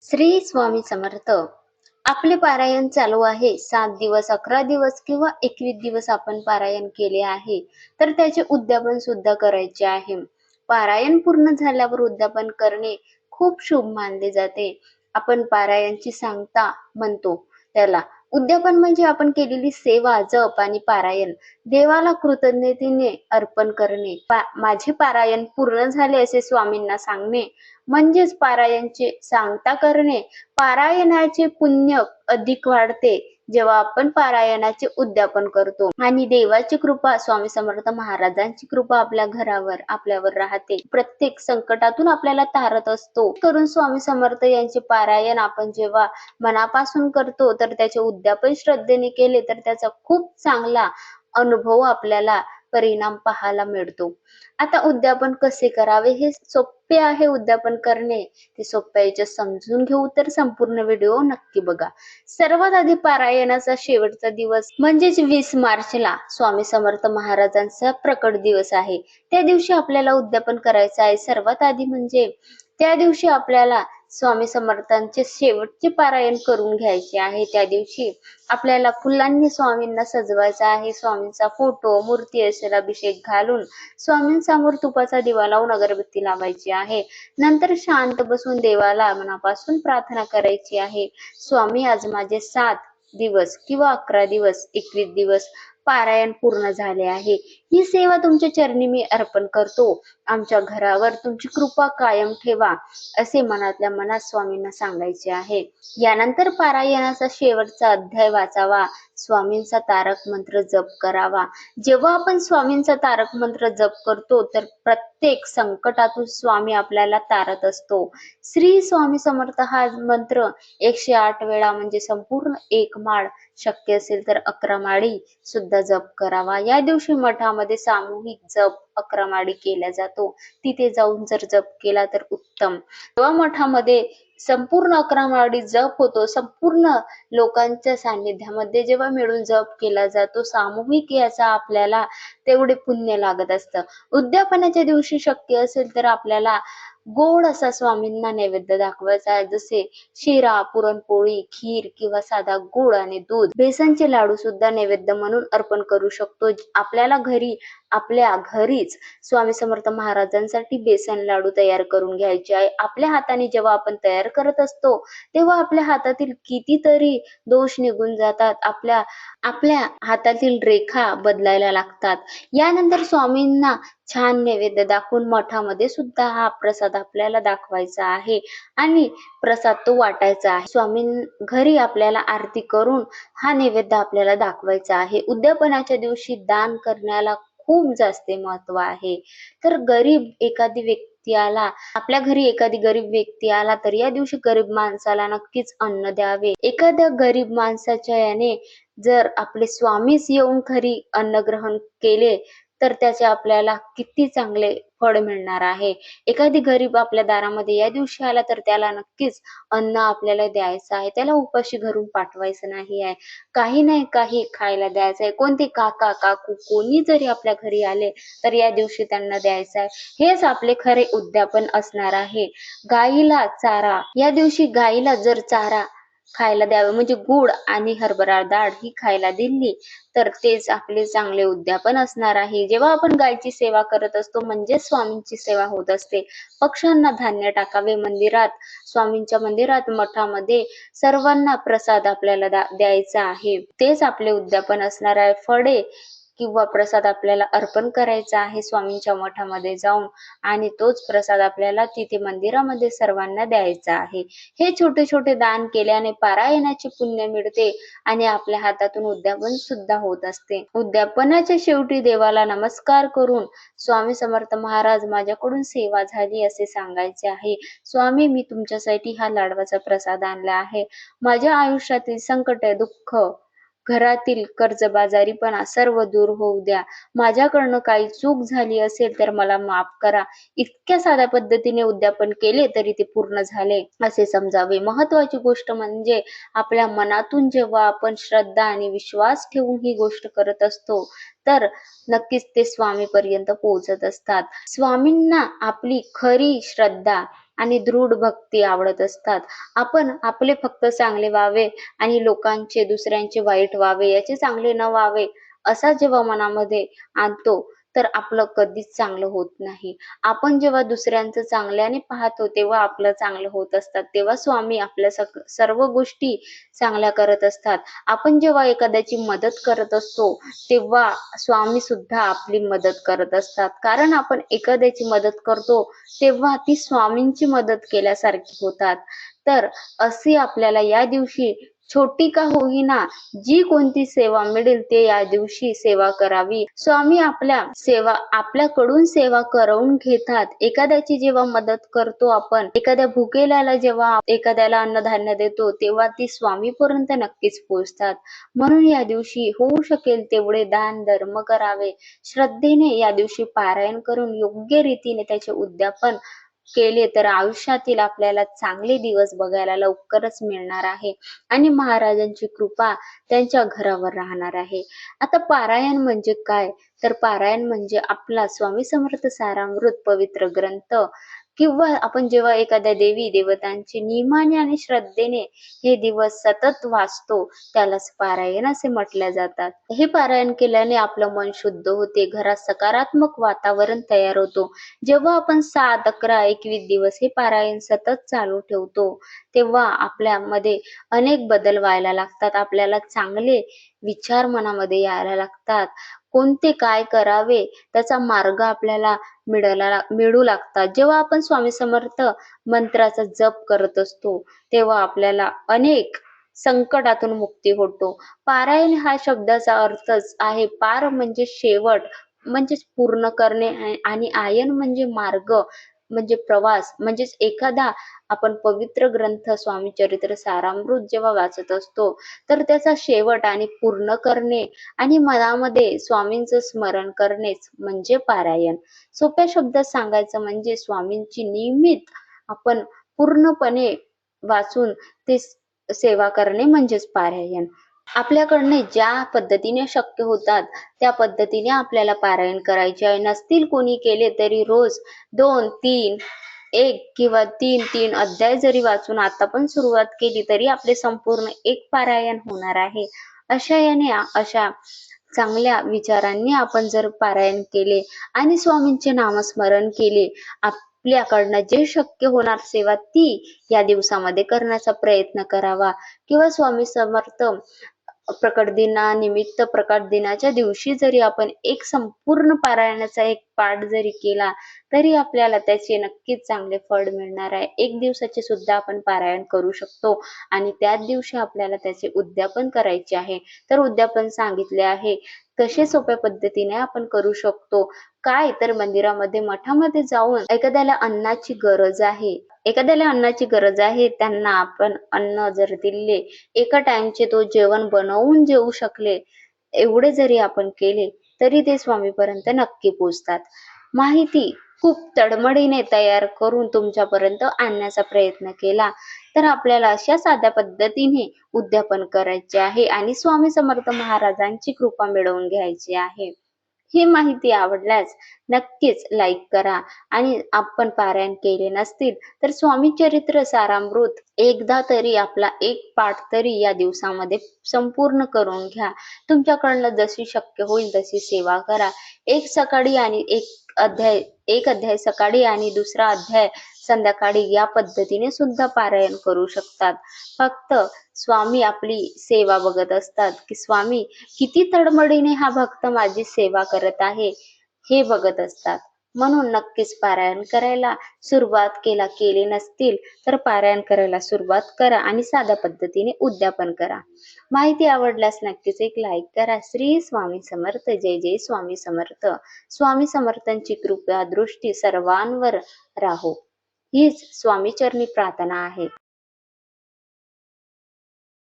श्री स्वामी समर्थ. आपले पारायण चालू आहे. 7 दिवस, 11 दिवस किंवा 21 दिवस आपण पारायण केले आहे, तर त्याचे उद्यापन सुद्धा करायचे आहे. पारायण पूर्ण झाल्यावर उद्यापन करणे खूप शुभ मानले जाते. आपण पारायणची सांगता म्हणतो त्याला. उद्यापन म्हणजे आपण केलेली सेवा, जप आणि पारायण देवाला कृतज्ञतेने अर्पण करणे. माझे पारायण पूर्ण झाले असे स्वामींना सांगणे म्हणजेच पारायणचे सांगता करणे. पारायणाचे पुण्य अधिक वाढते जेव्हा आपण पारायणाचे उद्यापन करतो आणि देवाची कृपा, स्वामी समर्थ महाराजांची कृपा आपल्या घरावर, आपल्यावर राहते. प्रत्येक संकटातून आपल्याला तारत असतो. करून स्वामी समर्थ यांचे पारायण आपण जेव्हा मनापासून करतो, तर त्याचे उद्यापन श्रद्धेने केले तर त्याचा खूप चांगला अनुभव आपल्याला परिणाम पाहायला मिळतो. आता उद्यापन कसे करावे हे सोपे आहे उद्यापन करणे. ते सोप्या याच्यात समजून घेऊ तर संपूर्ण व्हिडिओ नक्की बघा. सर्वात आधी पारायणाचा शेवटचा दिवस म्हणजेच 20 मार्चला स्वामी समर्थ महाराजांचा प्रकट दिवस आहे. त्या दिवशी आपल्याला उद्यापन करायचं आहे. सर्वात आधी म्हणजे त्या दिवशी आपल्याला स्वामी समर्थांचे शेवटचे पारायण करून घ्यायचे आहे. त्या दिवशी आपल्याला फुलांनी स्वामींना सजवायचा आहे. स्वामींचा फोटो, मूर्ती असेल अभिषेक घालून स्वामींसमोर तुपाचा दिवा लावून अगरबत्ती लावायची आहे. नंतर शांत बसून देवाला मनापासून प्रार्थना करायची आहे. स्वामी, आज माझे 7 दिवस किंवा 11 दिवस, 21 दिवस पारायण पूर्ण झाले आहे. ही सेवा तुमच्या चरणी मी अर्पण करतो. आमच्या घरावर तुमची कृपा कायम ठेवा, असे मनातल्या मनात स्वामींना सांगायचे आहे. यानंतर पारायणाचा शेवटचा अध्याय वाचावा. स्वामींचा तारक मंत्र जप करावा. जेव्हा आपण स्वामींचा तारक मंत्र जप करतो, तर प्रत्येक संकटातून स्वामी आपल्याला तारत असतो. श्री स्वामी समर्थ हा मंत्र 108 वेळा म्हणजे संपूर्ण 1 माळ, शक्य असेल तर 11 माळी सुद्धा जप करावा. या दिवशी मठामध्ये सामूहिक जप 11 माळी केला जातो. तिथे जाऊन जर जप केला तर उत्तम. जेव्हा मठामध्ये संपूर्ण 11 माळी जप होतो, संपूर्ण लोकांच्या सान्निध्यामध्ये जेव्हा मिळून जप केला जातो सामूहिक, याचा आपल्याला तेवढे पुण्य लागत असतं. उद्यापनाच्या दिवशी शक्य असेल तर आपल्याला गोड असा स्वामींना नैवेद्य दाखवायचा आहे. जसे शिरा, पुरणपोळी, खीर किंवा साधा गुळ आणि दूध. बेसनचे लाडू सुद्धा नैवेद्य म्हणून अर्पण करू शकतो. आपल्याला आपल्या घरीच स्वामी समर्थ महाराजांसाठी बेसन लाडू तयार करून घ्यायचे आहे. आपल्या हाताने जेव्हा आपण तयार करत असतो, तेव्हा आपल्या हातातील कितीतरी दोष निघून जातात. आपल्या हातातील रेखा बदलायला लागतात. यानंतर स्वामींना छान नैवेद्य दाखवून मठामध्ये सुद्धा हा प्रसाद आपल्याला दाखवायचा आहे आणि प्रसाद तो वाटायचा आहे. स्वामी घरी आपल्याला आरती करून हा नैवेद्य आपल्याला दाखवायचा आहे. उद्यापनाच्या दिवशी दान करण्याला खूप जास्त महत्व आहे. तर आपल्या घरी एखादी गरीब व्यक्ती आला तर या दिवशी गरीब माणसाला नक्कीच अन्न द्यावे. एखाद्या गरीब माणसाच्या याने जर आपले स्वामीच येऊन घरी अन्न ग्रहण केले, तर त्याचे आपल्याला किती चांगले फळ मिळणार आहे. एखादी गरीब आपल्या दारामध्ये या दिवशी आला तर त्याला नक्कीच अन्न आपल्याला द्यायचं आहे. त्याला उपाशी घरून पाठवायचं नाही आहे. काही नाही काही खायला द्यायचं आहे. कोणते काका काकू कोणी जरी आपल्या घरी आले तर या दिवशी त्यांना द्यायचं आहे. हेच आपले खरे उद्यापन असणार आहे. गाईला चारा, या दिवशी गाईला जर चारा खायला द्यावे म्हणजे गुड आणि हरभरा डाळ ही खायला दिली तर तेच आपले चांगले उद्यापन असणार आहे. जेव्हा आपण गायची सेवा करत असतो म्हणजे स्वामींची सेवा होत असते. पक्ष्यांना धान्य टाकावे. स्वामींच्या मंदिरात, मठामध्ये सर्वांना प्रसाद आपल्याला द्यायचा आहे. तेच आपले उद्यापन असणार आहे. फळे किंवा प्रसाद आपल्याला अर्पण करायचा आहे स्वामींच्या मठामध्ये जाऊन आणि तोच प्रसाद आपल्याला तिथे मंदिरामध्ये सर्वांना द्यायचा आहे. हे छोटे छोटे दान केल्याने पारायणाचे पुण्य मिळते आणि आपल्या हातातून उद्यापन सुद्धा होत असते. उद्यापनाच्या शेवटी देवाला नमस्कार करून स्वामी समर्थ महाराज, माझ्याकडून सेवा झाली असे सांगायचे आहे. स्वामी, मी तुमच्यासाठी हा लाडवाचा प्रसाद आणला आहे. माझ्या आयुष्यातील संकट, दुःख, घरातील कर्जबाजारीपणा सर्व दूर होऊ द्या. माझ्याकडनं काही चूक झाली असेल तर मला माफ करा. इतक्या साध्या पद्धतीने उद्यापन केले तरी ते पूर्ण झाले असे समजावे. महत्वाची गोष्ट म्हणजे आपल्या मनातून जेव्हा आपण श्रद्धा आणि विश्वास ठेवून ही गोष्ट करत असतो तर नक्कीच ते स्वामीपर्यंत पोहोचत असतात. स्वामींना आपली खरी श्रद्धा आणि दृढ भक्ती आवडत असतात. आपण आपले फक्त चांगले व्हावे आणि लोकांचे, दुसऱ्यांचे वाईट व्हावे, याचे चांगले न व्हावे, असा जेव्हा मनामध्ये आणतो, तर आपलं कधीच चांगलं होत नाही. आपण जेव्हा दुसऱ्यांचं चांगल्याने पाहतो, तेव्हा आपलं चांगलं होत असतात. तेव्हा स्वामी आपल्या सर्व गोष्टी चांगल्या करत असतात. आपण जेव्हा एखाद्याची मदत करत असतो, तेव्हा स्वामी सुद्धा आपली मदत करत असतात. कारण आपण एखाद्याची मदत करतो, तेव्हा ती स्वामींची मदत केल्यासारखी होतात. तर अशी आपल्याला या दिवशी छोटी का होईना, जी कोणती सेवा मिळेल ते या दिवशी सेवा करावी. स्वामी आपल्याकडून सेवा करवून घेतात. एखाद्याची जेव्हा मदत करतो आपण, एखाद्या भुकेल्याला जेव्हा एखाद्याला अन्नधान्य देतो, तेव्हा ती स्वामीपर्यंत नक्कीच पोहोचतात. म्हणून या दिवशी होऊ शकेल तेवढे दान धर्म करावे. श्रद्धेने या दिवशी पारायण करून योग्य रीतीने त्याचे उद्यापन केले तर आयुष्यातील आपल्याला चांगले दिवस बघायला लवकरच मिळणार आहे आणि महाराजांची कृपा त्यांच्या घरावर राहणार आहे. आता पारायण म्हणजे काय? तर पारायण म्हणजे आपला स्वामी समर्थ सारामृत पवित्र ग्रंथ किंवा आपण जेव्हा एखाद्या देवी देवतांची नियमाने आणि श्रद्धेने हे दिवस सतत वाचतो, त्यालाच पारायण असे म्हटले जातात. हे पारायण केल्याने आपलं मन शुद्ध होते, घरात सकारात्मक वातावरण तयार होतो. जेव्हा आपण 7, 11, 21 दिवस हे पारायण सतत चालू ठेवतो, तेव्हा आपल्यामध्ये अनेक बदल व्हायला लागतात. आपल्याला चांगले विचार मनामध्ये यायला लागतात. कोणते काय करावे त्याचा मार्ग आपल्याला मिळू लागतात. जेव्हा आपण स्वामी समर्थ मंत्राचा जप करत असतो, तेव्हा आपल्याला अनेक संकटातून मुक्ती होतो. पारायण हा शब्दाचा अर्थच आहे. पार म्हणजे शेवट, म्हणजेच पूर्ण करणे आणि आयन म्हणजे मार्ग, म्हणजे प्रवास. म्हणजेच एखादा आपण पवित्र ग्रंथ स्वामी चरित्र सारामृत जेव्हा वाचत असतो, तर त्याचा शेवट आणि पूर्ण करणे आणि मनामध्ये स्वामींचं स्मरण करणेच म्हणजे पारायण. सोप्या शब्दात सांगायचं म्हणजे स्वामींची नियमित आपण पूर्णपणे वाचून ते सेवा करणे म्हणजेच पारायण. आपल्याकडने ज्या पद्धतीने शक्य होतात त्या पद्धतीने आपल्याला पारायण करायचे आहे. नसतील कोणी केले तरी रोज 2, 3, 1 किंवा 3 अध्याय जरी वाचून आता पण सुरुवात केली तरी आपले संपूर्ण एक पारायण होणार आहे. अशा चांगल्या विचारांनी आपण जर पारायण केले आणि स्वामींचे नामस्मरण केले, आपल्याकडनं जे शक्य होणार सेवा ती या दिवसामध्ये करण्याचा प्रयत्न करावा. किंवा स्वामी समर्थ प्रकट दिनानिमित्त प्रकट दिनाच्या दिवशी जरी आपण एक संपूर्ण पारायणाचा एक पाठ जरी केला, तरी आपल्याला त्याचे नक्कीच चांगले फळ मिळणार आहे. एक दिवसाचे सुद्धा आपण पारायण करू शकतो आणि त्याच दिवशी आपल्याला त्याचे उद्यापन करायचे आहे. तर उद्यापन सांगितले आहे. कसे सोप्या पद्धतीने आपण करू शकतो. काय तर मंदिरामध्ये, मठामध्ये जाऊन एखाद्याला अन्नाची गरज आहे, त्यांना आपण अन्न जर दिले, एका टाइमचे तो जेवण बनवून जेवू शकले, एवढे जरी आपण केले तरी ते स्वामीपर्यंत नक्की पोहोचतात. माहिती खूप तडमडीने तयार करून तुमच्यापर्यंत आणण्याचा प्रयत्न केला, तर आपल्याला अशा साध्या पद्धतीने उद्यापन करायचे आहे आणि स्वामी समर्थ महाराजांची कृपा मिळवून घ्यायची आहे. ही माहिती आवडल्यास नक्कीच लाईक करा आणि आपण पारायण केले नसतील तर स्वामी चरित्र सारामृत एकदा तरी आपला एक पाठ तरी या दिवसामध्ये संपूर्ण करून घ्या. तुमच्याकडनं जशी शक्य होईल तशी सेवा करा. एक अध्याय सकाळी आणि दुसरा अध्याय संध्याकाळी या पद्धतीने सुद्धा पारायण करू शकतात. फक्त स्वामी आपली सेवा बघत असतात की स्वामी किती तडमडीने हा भक्त माझी सेवा करत आहे, हे बघत असतात. म्हणून नक्कीच पारायण करायला सुरुवात केले नसतील तर पारायण करायला सुरुवात करा आणि साध्या पद्धतीने उद्यापन करा. माहिती आवडल्यास नक्कीच एक लाईक करा. श्री स्वामी समर्थ. जय जय स्वामी समर्थ. स्वामी समर्थांची कृपा दृष्टी सर्वांवर राहो, हीच स्वामी चरणी प्रार्थना आहे.